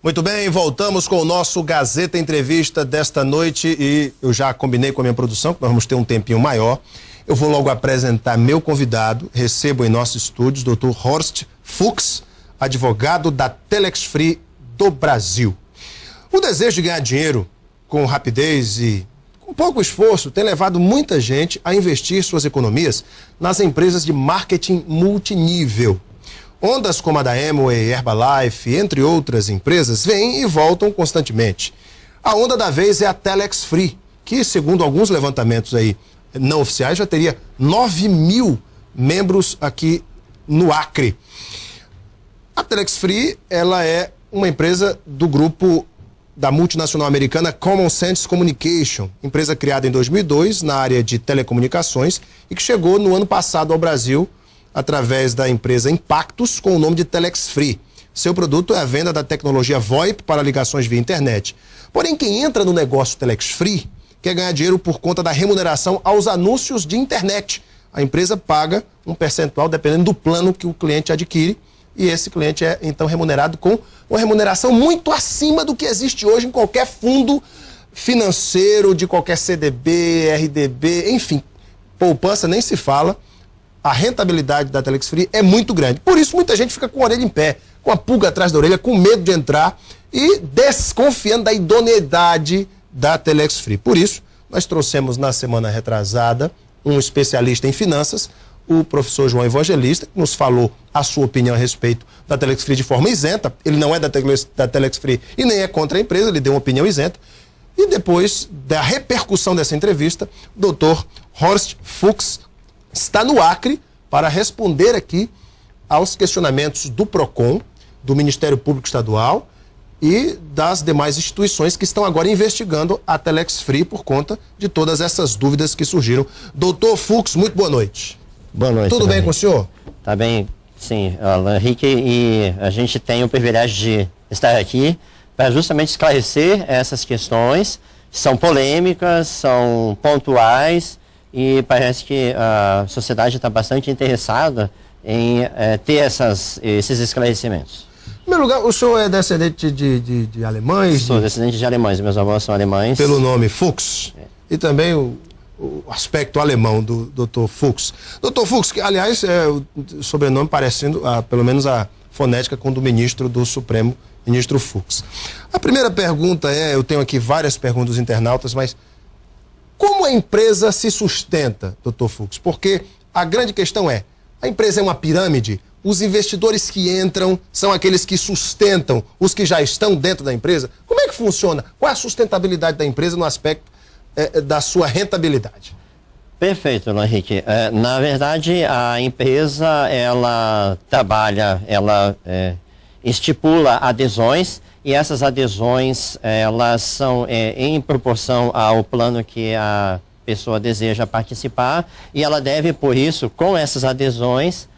Muito bem, voltamos com o nosso Gazeta Entrevista desta noite e eu já combinei com a minha produção que nós vamos ter um tempinho maior. Eu vou logo apresentar meu convidado. Recebo em nossos estúdios o Dr. Horst Fuchs, advogado da Telex Free do Brasil. O desejo de ganhar dinheiro com rapidez e com pouco esforço tem levado muita gente a investir suas economias nas empresas de marketing multinível. Ondas como a da Amway, Herbalife, entre outras empresas, vêm e voltam constantemente. A onda da vez é a Telex Free, que, segundo alguns levantamentos aí não oficiais, já teria 9 mil membros aqui no Acre. A Telex Free, ela é uma empresa do grupo da multinacional americana Common Sense Communication, empresa criada em 2002 na área de telecomunicações e que chegou no ano passado ao Brasil através da empresa Impactus, com o nome de Telex Free. Seu produto é a venda da tecnologia VoIP para ligações via internet. Porém, quem entra no negócio Telex Free quer ganhar dinheiro por conta da remuneração aos anúncios de internet. A empresa paga um percentual dependendo do plano que o cliente adquire e esse cliente é, então, remunerado com uma remuneração muito acima do que existe hoje em qualquer fundo financeiro, de qualquer CDB, RDB, enfim. Poupança nem se fala. A rentabilidade da Telex Free é muito grande. Por isso, muita gente fica com a orelha em pé, com a pulga atrás da orelha, com medo de entrar e desconfiando da idoneidade da Telex Free. Por isso, nós trouxemos na semana retrasada um especialista em finanças, o professor João Evangelista, que nos falou a sua opinião a respeito da Telex Free de forma isenta. Ele não é da Telex Free e nem é contra a empresa, ele deu uma opinião isenta. E depois da repercussão dessa entrevista, o Dr. Horst Fuchs está no Acre para responder aqui aos questionamentos do PROCON, do Ministério Público Estadual e das demais instituições que estão agora investigando a Telex Free por conta de todas essas dúvidas que surgiram. Doutor Fuchs, muito boa noite. Boa noite. Tudo bem com o senhor? Tá bem, sim, Alan Henrique, e a gente tem o privilégio de estar aqui para justamente esclarecer essas questões. São polêmicas, são pontuais, e parece que a sociedade está bastante interessada em ter esses esclarecimentos. Em primeiro lugar, o senhor é descendente de alemães? Sou descendente de alemães, meus avós são alemães. Pelo nome Fuchs. E também o aspecto alemão do Dr. Fuchs. Dr. Fuchs, que aliás é o sobrenome parecendo, pelo menos a fonética com o do ministro do Supremo, ministro Fuchs. A primeira pergunta eu tenho aqui várias perguntas dos internautas, mas como a empresa se sustenta, Dr. Fuchs? Porque a grande questão é, a empresa é uma pirâmide? Os investidores que entram são aqueles que sustentam os que já estão dentro da empresa? Como é que funciona? Qual é a sustentabilidade da empresa no aspecto da sua rentabilidade? Perfeito, Henrique. Na verdade, a empresa, ela trabalha, ela estipula adesões, e essas adesões, elas são em proporção ao plano que a pessoa deseja participar, e ela deve, por isso, com essas adesões,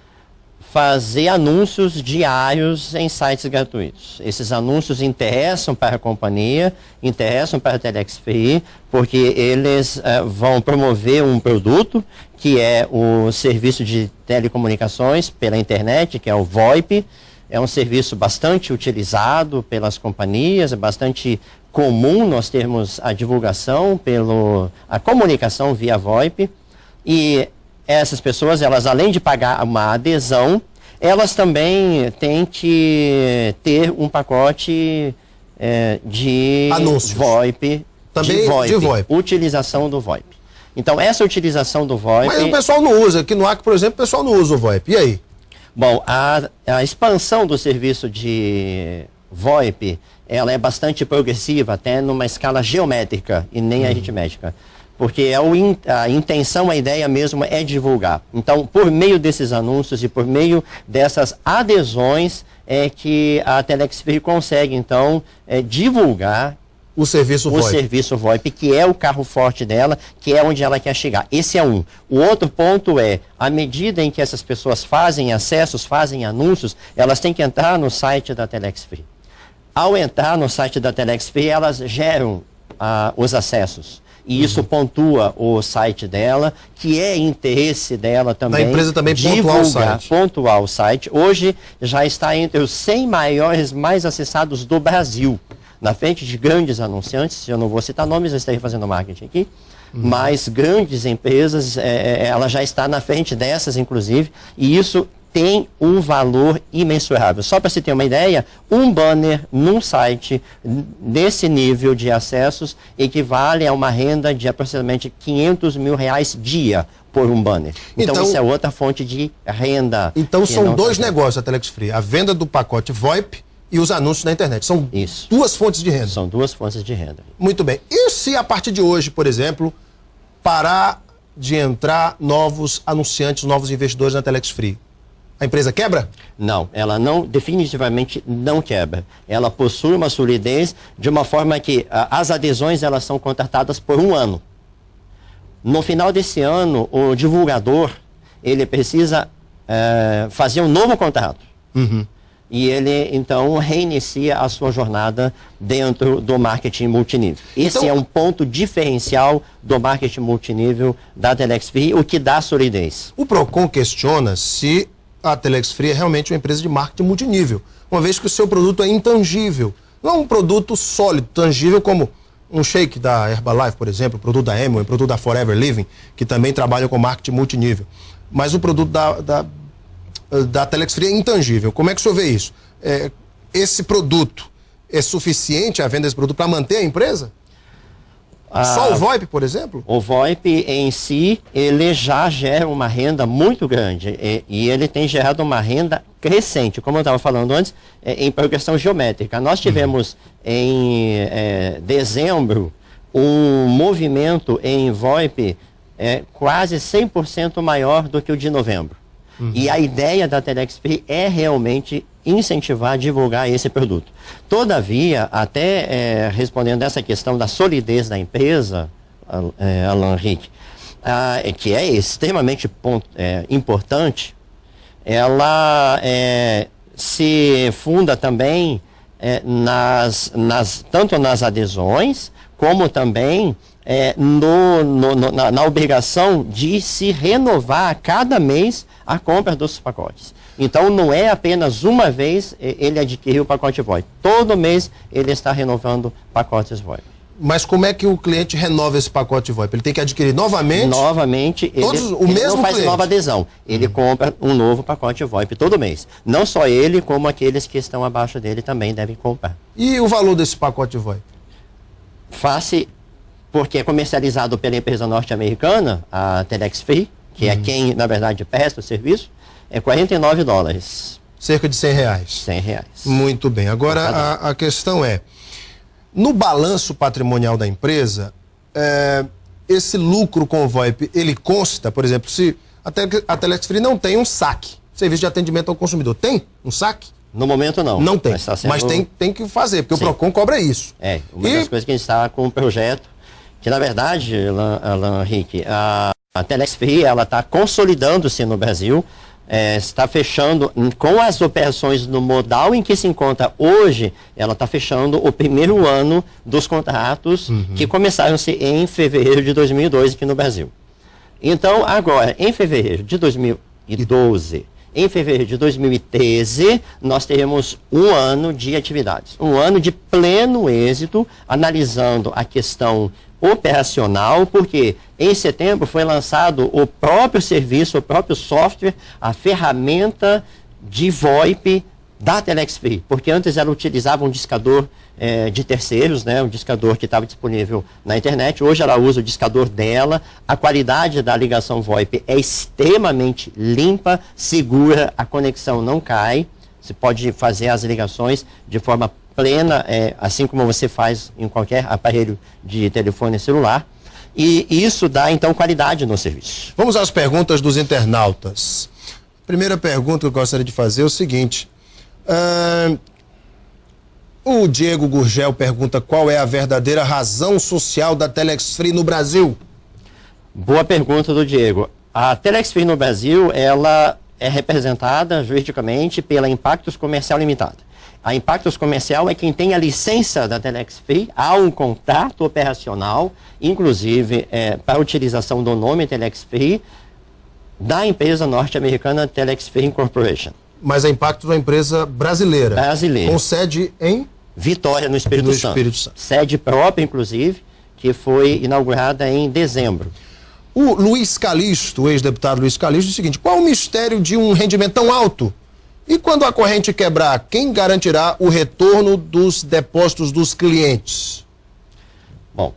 fazer anúncios diários em sites gratuitos. Esses anúncios interessam para a companhia, interessam para a Telex Free, porque eles vão promover um produto, que é o serviço de telecomunicações pela internet, que é o VoIP. É um serviço bastante utilizado pelas companhias, é bastante comum nós termos a divulgação, a comunicação via VoIP. E essas pessoas, elas além de pagar uma adesão, elas também têm que ter um pacote de anúncios. VoIP, também de VoIP. Utilização do VoIP. Então, essa utilização do VoIP... Mas o pessoal não usa. Aqui no Acre, por exemplo, o pessoal não usa o VoIP. E aí? Bom, a expansão do serviço de VoIP, ela é bastante progressiva, até numa escala geométrica e nem aritmética. Porque a intenção, a ideia mesmo é divulgar. Então, por meio desses anúncios e por meio dessas adesões, é que a Telex Free consegue, então, divulgar o serviço VoIP, que é o carro forte dela, que é onde ela quer chegar. Esse é um. O outro ponto é, à medida em que essas pessoas fazem acessos, fazem anúncios, elas têm que entrar no site da Telex Free. Ao entrar no site da Telex Free, elas geram os acessos. e isso pontua o site dela, que é interesse dela também. Da empresa também pontuar o site. Hoje já está entre os 100 maiores mais acessados do Brasil, na frente de grandes anunciantes. Eu não vou citar nomes, eu estarei fazendo marketing aqui, mas grandes empresas, ela já está na frente dessas, inclusive, e isso tem um valor imensurável. Só para se ter uma ideia, um banner num site desse nível de acessos equivale a uma renda de aproximadamente R$500 mil dia por um banner. Então isso é outra fonte de renda. Então são dois negócios a Telex Free, a venda do pacote VoIP e os anúncios na internet. São duas fontes de renda. São duas fontes de renda. Muito bem. E se a partir de hoje, por exemplo, parar de entrar novos anunciantes, novos investidores na Telex Free? A empresa quebra? Não, ela não, definitivamente não quebra. Ela possui uma solidez de uma forma que as adesões elas são contratadas por um ano. No final desse ano, o divulgador ele precisa fazer um novo contrato. E ele, então, reinicia a sua jornada dentro do marketing multinível. Esse é um ponto diferencial do marketing multinível da Telex Free, o que dá solidez. O Procon questiona se a Telex Free é realmente uma empresa de marketing multinível, uma vez que o seu produto é intangível. Não é um produto sólido, tangível, como um shake da Herbalife, por exemplo, o produto da Amway, o produto da Forever Living, que também trabalham com marketing multinível. Mas o produto da Telex Free é intangível. Como é que o senhor vê isso? Esse produto é suficiente, a venda desse produto, para manter a empresa? Só o VoIP, por exemplo? O VoIP em si, ele já gera uma renda muito grande e ele tem gerado uma renda crescente, como eu estava falando antes, em progressão geométrica. Nós tivemos em dezembro um movimento em VoIP quase 100% maior do que o de novembro. E a ideia da Telex Free é realmente incentivar, divulgar esse produto. Todavia, até respondendo essa questão da solidez da empresa, Alan Henrique, que é extremamente importante, ela se funda também tanto nas adesões, como também na obrigação de se renovar a cada mês a compra dos pacotes. Então, não é apenas uma vez ele adquiriu o pacote VoIP. Todo mês ele está renovando pacotes VoIP. Mas como é que o cliente renova esse pacote VoIP? Ele tem que adquirir novamente? Novamente, ele não faz nova adesão. Ele compra um novo pacote VoIP todo mês. Não só ele, como aqueles que estão abaixo dele também devem comprar. E o valor desse pacote VoIP? Porque é comercializado pela empresa norte-americana, a Telex Free, que é quem, na verdade, presta o serviço, é $49. Cerca de R$100. R$100. Muito bem. Agora, a questão é, no balanço patrimonial da empresa, esse lucro com o VoIP, ele consta, por exemplo, se a Telex Free não tem um saque, serviço de atendimento ao consumidor, tem um saque? No momento não. Não tem, mas tem que fazer, porque o Procon cobra isso. Uma das coisas que a gente está com um projeto, que na verdade, Alan Henrique, a Telex Free, ela está consolidando-se no Brasil, está fechando com as operações no modal em que se encontra hoje, ela está fechando o primeiro ano dos contratos que começaram-se em fevereiro de 2002 aqui no Brasil. Então, agora, em fevereiro de 2012, em fevereiro de 2013, nós teremos um ano de atividades, um ano de pleno êxito, analisando a questão operacional, porque em setembro foi lançado o próprio serviço, o próprio software, a ferramenta de VoIP da Telex Free, porque antes ela utilizava um discador de terceiros, né, um discador que estava disponível na internet. Hoje ela usa o discador dela, a qualidade da ligação VoIP é extremamente limpa, segura, a conexão não cai, você pode fazer as ligações de forma plena, assim como você faz em qualquer aparelho de telefone celular, e isso dá então qualidade no serviço. Vamos às perguntas dos internautas. Primeira pergunta que eu gostaria de fazer é o seguinte: o Diego Gurgel pergunta qual é a verdadeira razão social da Telex Free no Brasil? Boa pergunta do Diego. A Telex Free no Brasil, ela é representada juridicamente pela Impactos Comercial Limitada. A Impactos Comercial é quem tem a licença da Telex Free, há um contrato operacional, inclusive para a utilização do nome Telex Free, da empresa norte-americana Telex Free Incorporation. Mas a Impactos é uma empresa brasileira. Brasileira. Com sede em Vitória, no Espírito Santo. Sede própria, inclusive, que foi inaugurada em dezembro. O Luiz Calixto, o ex-deputado Luiz Calixto, diz o seguinte: qual o mistério de um rendimento tão alto? E quando a corrente quebrar, quem garantirá o retorno dos depósitos dos clientes? Bom,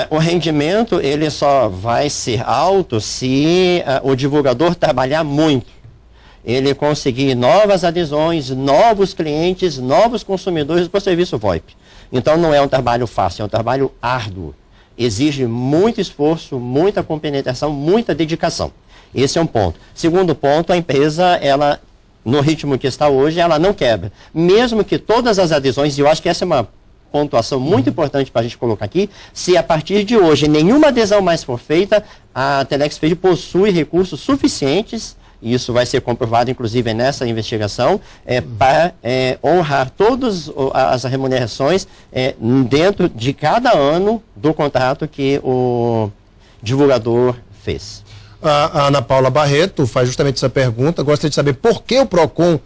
o rendimento ele só vai ser alto se o divulgador trabalhar muito. Ele conseguir novas adesões, novos clientes, novos consumidores para o serviço VoIP. Então não é um trabalho fácil, é um trabalho árduo. Exige muito esforço, muita compenetração, muita dedicação. Esse é um ponto. Segundo ponto, a empresa, ela, no ritmo que está hoje, ela não quebra. Mesmo que todas as adesões, e eu acho que essa é uma pontuação muito importante para a gente colocar aqui, se a partir de hoje nenhuma adesão mais for feita, a Telex Free possui recursos suficientes, e isso vai ser comprovado, inclusive, nessa investigação, para honrar todas as remunerações dentro de cada ano do contrato que o divulgador fez. A Ana Paula Barreto faz justamente essa pergunta. Gostaria de saber por que o PROCON,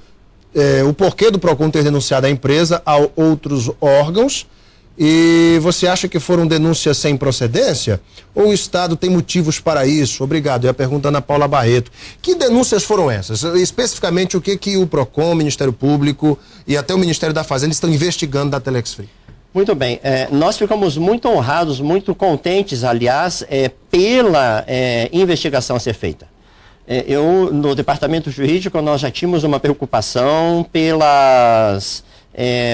o porquê do PROCON ter denunciado a empresa a outros órgãos. E você acha que foram denúncias sem procedência? Ou o Estado tem motivos para isso? Obrigado. É a pergunta da Ana Paula Barreto. Que denúncias foram essas? Especificamente, o que o PROCON, o Ministério Público e até o Ministério da Fazenda estão investigando da Telex Free? Muito bem. Nós ficamos muito honrados, muito contentes, aliás, pela investigação a ser feita. No departamento jurídico, nós já tínhamos uma preocupação pelas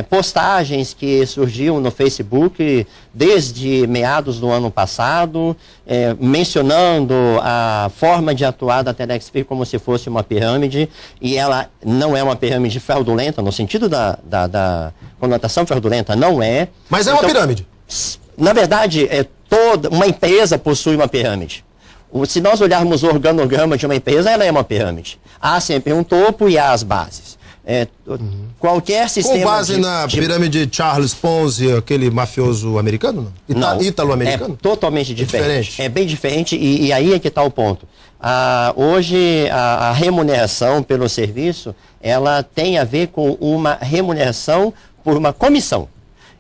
postagens que surgiam no Facebook desde meados do ano passado, mencionando a forma de atuar da Telex Free como se fosse uma pirâmide, e ela não é uma pirâmide fraudulenta, no sentido da conotação fraudulenta, não é. Mas é uma pirâmide. Na verdade, toda uma empresa possui uma pirâmide. Se nós olharmos o organograma de uma empresa, ela é uma pirâmide. Há sempre um topo e há as bases. Qualquer sistema. Com base na pirâmide de Charles Ponzi, aquele mafioso americano? Não, ítalo-americano? É totalmente diferente. É bem diferente e aí é que está o ponto. Hoje a remuneração pelo serviço, ela tem a ver com uma remuneração por uma comissão.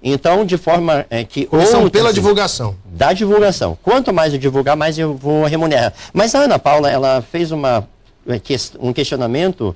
Então, de forma que... Comissão pela divulgação. Da divulgação. Quanto mais eu divulgar, mais eu vou remunerar. Mas a Ana Paula, ela fez um questionamento,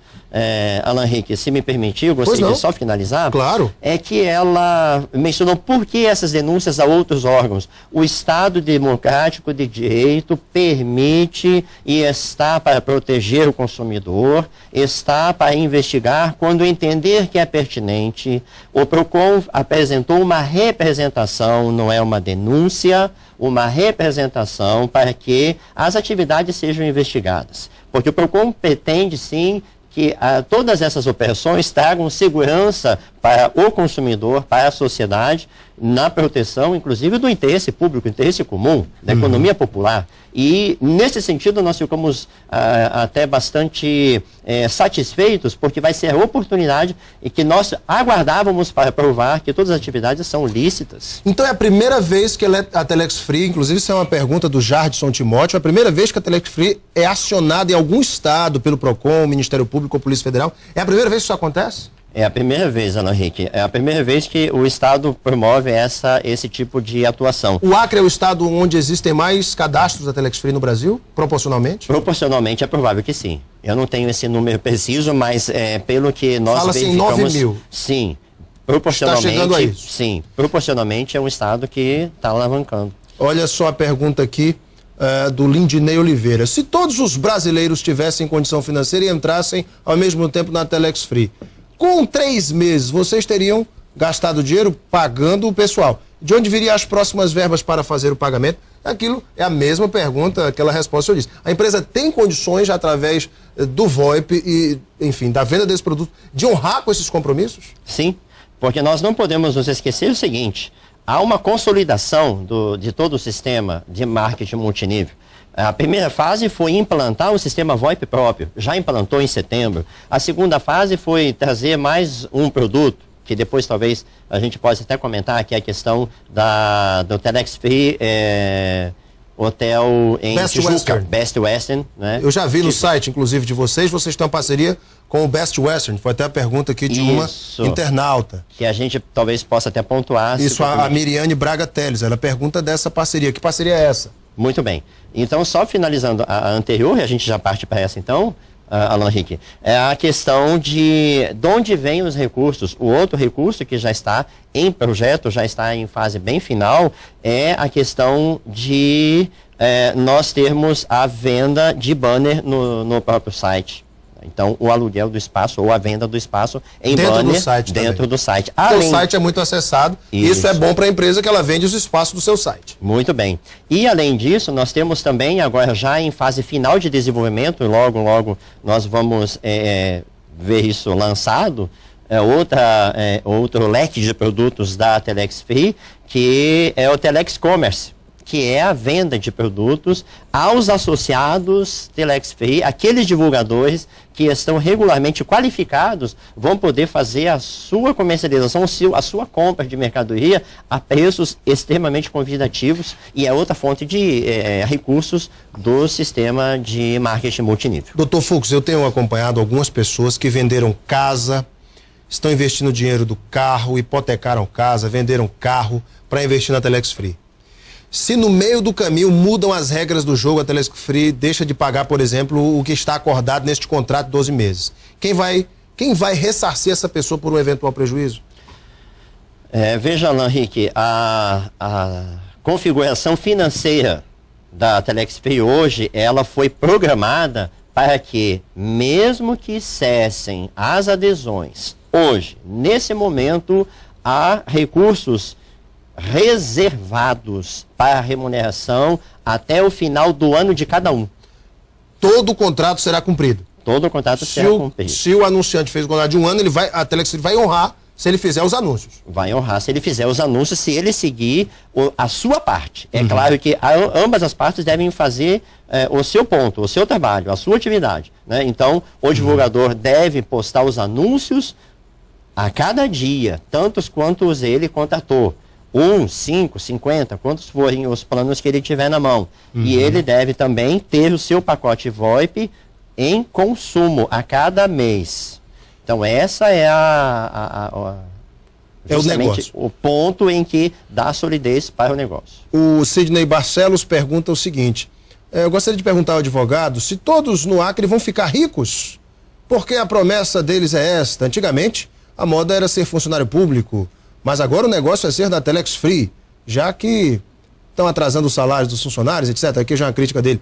Alan Henrique, se me permitir, eu gostaria de só finalizar. Claro. É que ela mencionou por que essas denúncias a outros órgãos. O Estado Democrático de Direito permite e está para proteger o consumidor, está para investigar quando entender que é pertinente. O PROCON apresentou uma representação, não é uma denúncia, uma representação para que as atividades sejam investigadas. Porque o PROCON pretende, sim, que todas essas operações tragam segurança para o consumidor, para a sociedade, na proteção, inclusive, do interesse público, interesse comum, da economia popular. E, nesse sentido, nós ficamos até bastante satisfeitos, porque vai ser a oportunidade e que nós aguardávamos para provar que todas as atividades são lícitas. Então é a primeira vez que a Telex Free, inclusive isso é uma pergunta do Jardson Timóteo, é a primeira vez que a Telex Free é acionada em algum estado pelo PROCON, Ministério Público ou Polícia Federal? É a primeira vez que isso acontece? É a primeira vez, Alan Henrique. É a primeira vez que o Estado promove esse tipo de atuação. O Acre é o estado onde existem mais cadastros da Telex Free no Brasil, proporcionalmente? Proporcionalmente é provável que sim. Eu não tenho esse número preciso, mas pelo que nós verificamos... Fala-se em 9 mil. Sim. Proporcionalmente, está chegando a isso? Sim. Proporcionalmente é um estado que está alavancando. Olha só a pergunta aqui do Lindinei Oliveira. Se todos os brasileiros tivessem condição financeira e entrassem ao mesmo tempo na Telex Free, com 3 meses, vocês teriam gastado dinheiro pagando o pessoal. De onde viriam as próximas verbas para fazer o pagamento? Aquilo é a mesma pergunta, aquela resposta que eu disse. A empresa tem condições, através do VoIP e, enfim, da venda desse produto, de honrar com esses compromissos? Sim, porque nós não podemos nos esquecer o seguinte: há uma consolidação de todo o sistema de marketing multinível. A primeira fase foi implantar um sistema VoIP próprio, já implantou em setembro. A segunda fase foi trazer mais um produto, que depois talvez a gente possa até comentar, que é a questão do Telex Free Hotel em Best Tijuca, Western. Best Western, né? Eu já vi no site, inclusive, de vocês têm uma parceria com o Best Western. Foi até a pergunta aqui de uma internauta. Que a gente talvez possa até pontuar. Isso, a Miriane Braga Teles, ela pergunta dessa parceria. Que parceria é essa? Muito bem. Então, só finalizando a anterior, e a gente já parte para essa então, Alan Henrique, é a questão de onde vêm os recursos. O outro recurso que já está em projeto, já está em fase bem final, é a questão de nós termos a venda de banner no próprio site. Então, o aluguel do espaço ou a venda do espaço em dentro banner do site dentro do site. O site é muito acessado e isso é bom para a empresa que ela vende os espaços do seu site. Muito bem. E além disso, nós temos também, agora já em fase final de desenvolvimento, logo nós vamos ver isso lançado, outro leque de produtos da Telex Free, que é o Telex Commerce, que é a venda de produtos aos associados Telex Free, aqueles divulgadores que estão regularmente qualificados, vão poder fazer a sua comercialização, a sua compra de mercadoria a preços extremamente convidativos, e é outra fonte de recursos do sistema de marketing multinível. Dr. Fux, eu tenho acompanhado algumas pessoas que venderam casa, estão investindo dinheiro do carro, hipotecaram casa, venderam carro para investir na Telex Free. Se no meio do caminho mudam as regras do jogo, a Telex Free deixa de pagar, por exemplo, o que está acordado neste contrato de 12 meses. Quem vai ressarcir essa pessoa por um eventual prejuízo? Veja, Alan Henrique, a configuração financeira da Telex Free hoje, ela foi programada para que, mesmo que cessem as adesões, hoje, nesse momento, há recursos reservados para remuneração até o final do ano de cada um. Todo o contrato será cumprido? Todo o contrato será cumprido. Se o anunciante fez o contrato de um ano, a Telex vai honrar se ele fizer os anúncios. Vai honrar se ele fizer os anúncios, se ele seguir a sua parte. É claro que ambas as partes devem fazer o seu ponto, o seu trabalho, a sua atividade, né? Então, o divulgador deve postar os anúncios a cada dia, tantos quantos ele contratou. 1, 5, 50, quantos forem os planos que ele tiver na mão. E ele deve também ter o seu pacote VoIP em consumo a cada mês. Então, essa é o negócio. O ponto em que dá solidez para o negócio. O Sidney Barcelos pergunta o seguinte: eu gostaria de perguntar ao advogado se todos no Acre vão ficar ricos, porque a promessa deles é esta. Antigamente, a moda era ser funcionário público, mas agora o negócio é ser da Telex Free, já que estão atrasando os salários dos funcionários, etc. Aqui já é uma crítica dele.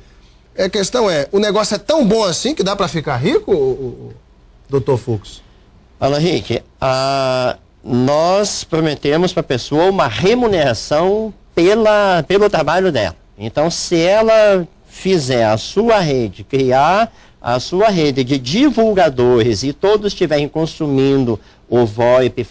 A questão é, o negócio é tão bom assim que dá para ficar rico, Dr. Fux? Alan Henrique, nós prometemos para a pessoa uma remuneração pelo trabalho dela. Então, se ela fizer a sua rede, criar a sua rede de divulgadores e todos estiverem consumindo o VoIP,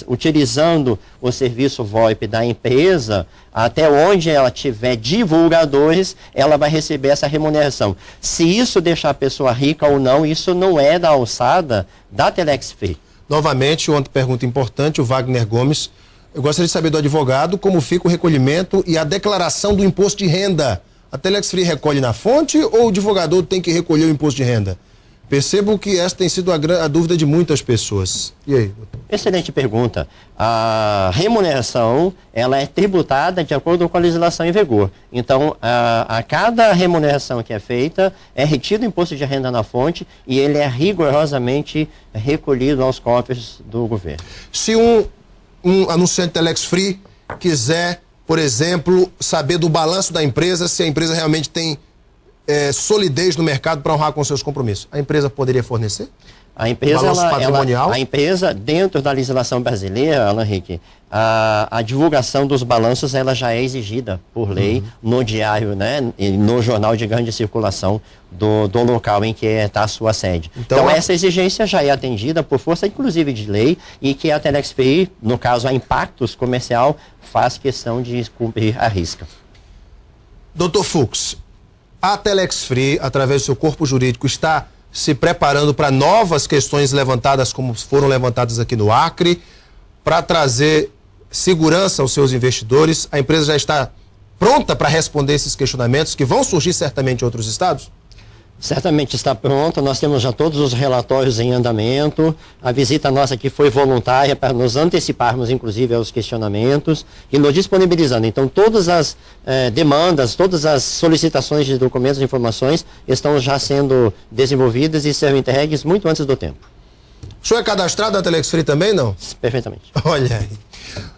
utilizando o serviço VoIP da empresa, até onde ela tiver divulgadores, ela vai receber essa remuneração. Se isso deixar a pessoa rica ou não, isso não é da alçada da Telex Free. Novamente, outra pergunta importante, o Wagner Gomes. Eu gostaria de saber do advogado como fica o recolhimento e a declaração do imposto de renda. A Telex Free recolhe na fonte ou o divulgador tem que recolher o imposto de renda? Percebo que essa tem sido a dúvida de muitas pessoas. E aí, doutor? Excelente pergunta. A remuneração, ela é tributada de acordo com a legislação em vigor. Então, a cada remuneração que é feita, é retido o imposto de renda na fonte e ele é rigorosamente recolhido aos cofres do governo. Se um anunciante Telex Free quiser, por exemplo, saber do balanço da empresa, se a empresa realmente tem solidez no mercado para honrar com seus compromissos, a empresa poderia fornecer? A empresa, balanço patrimonial? a empresa, dentro da legislação brasileira, Alan Henrique, a divulgação dos balanços ela já é exigida por lei no diário, né, e no jornal de grande circulação do local em que está a sua sede. Então essa exigência já é atendida por força, inclusive, de lei, e que a Telex Free, no caso a Impactos Comercial, faz questão de cumprir a risca. Dr. Fux, a Telex Free, através do seu corpo jurídico, está se preparando para novas questões levantadas, como foram levantadas aqui no Acre, para trazer segurança aos seus investidores. A empresa já está pronta para responder esses questionamentos que vão surgir certamente em outros estados? Certamente está pronta, nós temos já todos os relatórios em andamento, a visita nossa aqui foi voluntária para nos anteciparmos inclusive aos questionamentos e nos disponibilizando. Então todas as demandas, todas as solicitações de documentos e informações estão já sendo desenvolvidas e serão entregues muito antes do tempo. O senhor é cadastrado na Telex Free também, não? Perfeitamente. Olha aí.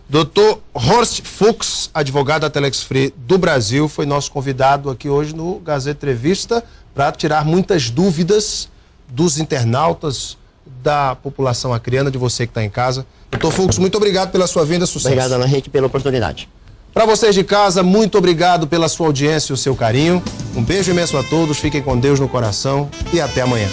Dr. Horst Fuchs, advogado da Telex Free do Brasil, foi nosso convidado aqui hoje no Gazeta Entrevista para tirar muitas dúvidas dos internautas, da população acreana, de você que está em casa. Dr. Fuchs, muito obrigado pela sua vinda, sucesso. Obrigado, Ana Henrique, pela oportunidade. Para vocês de casa, muito obrigado pela sua audiência e o seu carinho. Um beijo imenso a todos, fiquem com Deus no coração e até amanhã.